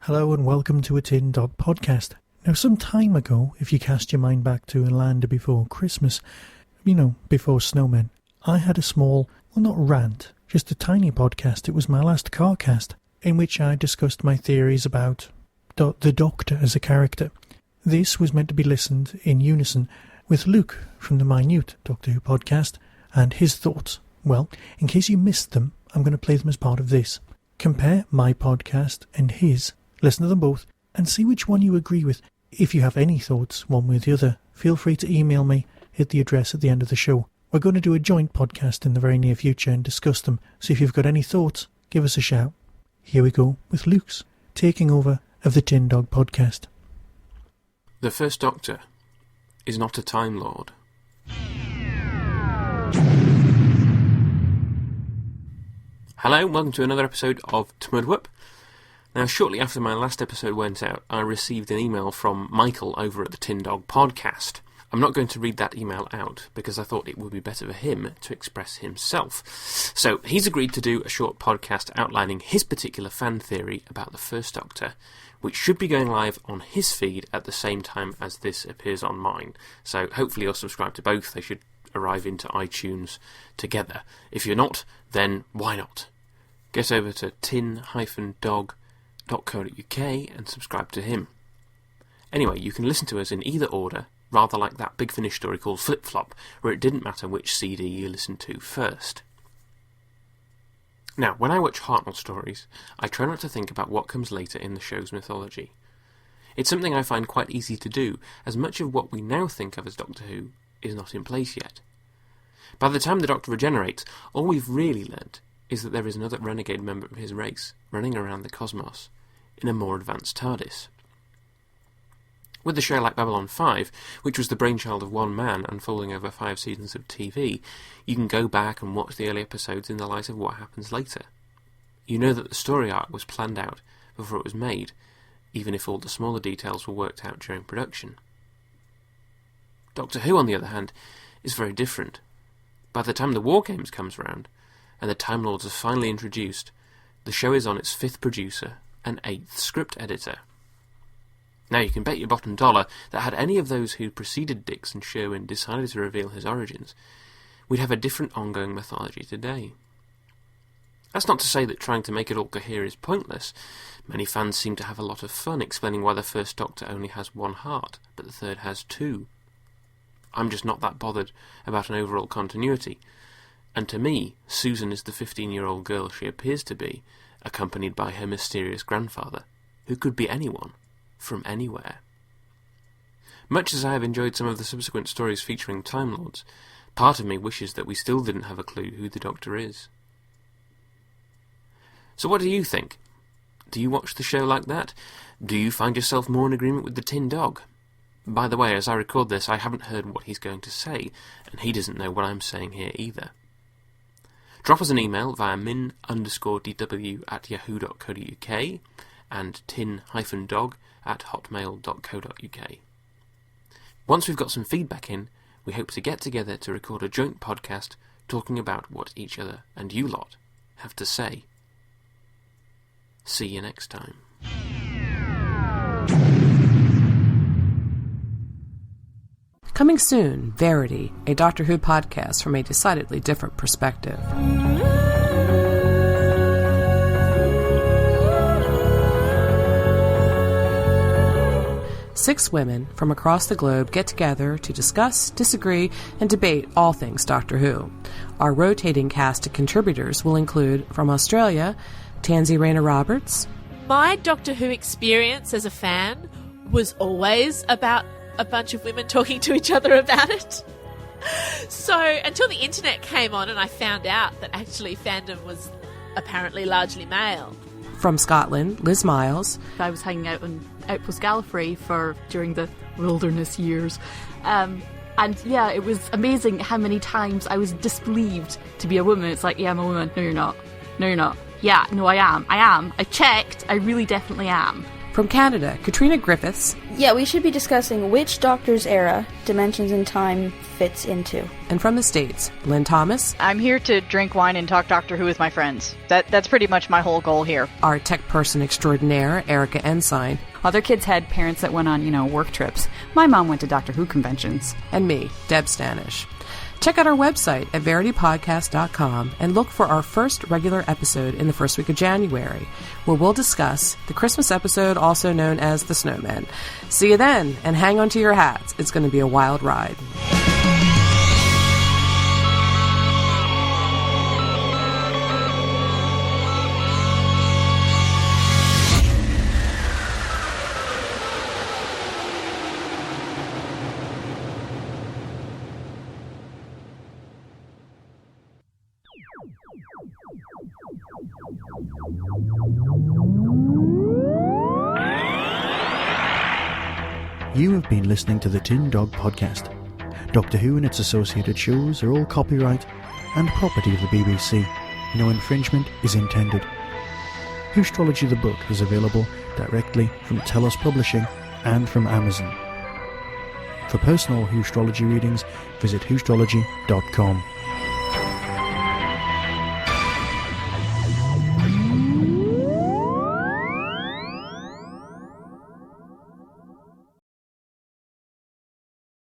Hello and welcome to a TMDWP podcast. Now, some time ago, if you cast your mind back to a land before Christmas, before snowmen, I had a small, well, not rant, just a tiny podcast. It was my last carcast, in which I discussed my theories about the Doctor as a character. This was meant to be listened in unison with Luke from the Minute Doctor Who podcast and his thoughts. Well, in case you missed them, I'm going to play them as part of this. Compare my podcast and his. Listen to them both and see which one you agree with. If you have any thoughts, one way or the other, feel free to email me at the address at the end of the show. We're going to do a joint podcast in the very near future and discuss them, so if you've got any thoughts, give us a shout. Here we go with Luke's taking over of the TMDWP podcast. The First Doctor is not a Time Lord. Hello, welcome to another episode of TMDWP. Now, shortly after my last episode went out, I received an email from Michael over at the TMDWP podcast. I'm not going to read that email out, because I thought it would be better for him to express himself. So, he's agreed to do a short podcast outlining his particular fan theory about the First Doctor, which should be going live on his feed at the same time as this appears on mine. So, hopefully you're subscribed to both. They should arrive into iTunes together. If you're not, then why not? Get over to tin-dog.co.uk and subscribe to him. Anyway, you can listen to us in either order, rather like that Big Finish story called Flip Flop, where it didn't matter which CD you listened to first. Now, when I watch Hartnell stories, I try not to think about what comes later in the show's mythology. It's something I find quite easy to do, as much of what we now think of as Doctor Who is not in place yet. By the time the Doctor regenerates, all we've really learnt is that there is another renegade member of his race running around the cosmos in a more advanced TARDIS. With a show like Babylon 5, which was the brainchild of one man unfolding over 5 seasons of TV, you can go back and watch the early episodes in the light of what happens later. You know that the story arc was planned out before it was made, even if all the smaller details were worked out during production. Doctor Who, on the other hand, is very different. By the time the War Games comes round, and the Time Lords are finally introduced, the show is on its 5th producer and 8th script editor. Now, you can bet your bottom dollar that had any of those who preceded Dix and Sherwin decided to reveal his origins, we'd have a different ongoing mythology today. That's not to say that trying to make it all cohere is pointless. Many fans seem to have a lot of fun explaining why the First Doctor only has one heart, but the third has 2. I'm just not that bothered about an overall continuity. And to me, Susan is the 15-year-old girl she appears to be, accompanied by her mysterious grandfather, who could be anyone, from anywhere. Much as I have enjoyed some of the subsequent stories featuring Time Lords, part of me wishes that we still didn't have a clue who the Doctor is. So what do you think? Do you watch the show like that? Do you find yourself more in agreement with the Tin Dog? By the way, as I record this, I haven't heard what he's going to say, and he doesn't know what I'm saying here either. Drop us an email via min_dw@yahoo.co.uk and tin-dog@hotmail.co.uk. Once we've got some feedback in, we hope to get together to record a joint podcast talking about what each other and you lot have to say. See you next time. Coming soon, Verity, a Doctor Who podcast from a decidedly different perspective. 6 women from across the globe get together to discuss, disagree, and debate all things Doctor Who. Our rotating cast of contributors will include, from Australia, Tansy Rayner-Roberts. My Doctor Who experience as a fan was always about a bunch of women talking to each other about it. So, until the internet came on and I found out that actually fandom was apparently largely male. From Scotland, Liz Miles. I was hanging out on Outpost Gallifrey during the wilderness years. And yeah, it was amazing how many times I was disbelieved to be a woman. It's like, yeah, I'm a woman. No, you're not. No, you're not. Yeah, no, I am. I checked. I really definitely am. From Canada, Katrina Griffiths. Yeah, we should be discussing which Doctor's era Dimensions in Time fits into. And from the States, Lynn Thomas. I'm here to drink wine and talk Doctor Who with my friends. That's pretty much my whole goal here. Our tech person extraordinaire, Erica Ensign. Other kids had parents that went on, work trips. My mom went to Doctor Who conventions. And me, Deb Stanish. Check out our website at veritypodcast.com and look for our first regular episode in the first week of January, where we'll discuss the Christmas episode also known as The Snowman. See you then, and hang on to your hats. It's going to be a wild ride. You have been listening to the Tin Dog Podcast. Doctor Who and its associated shows are all copyright and property of the BBC. No infringement is intended. Whostrology the book is available directly from Telos Publishing and from Amazon. For personal Whostrology readings, visit whostrology.com.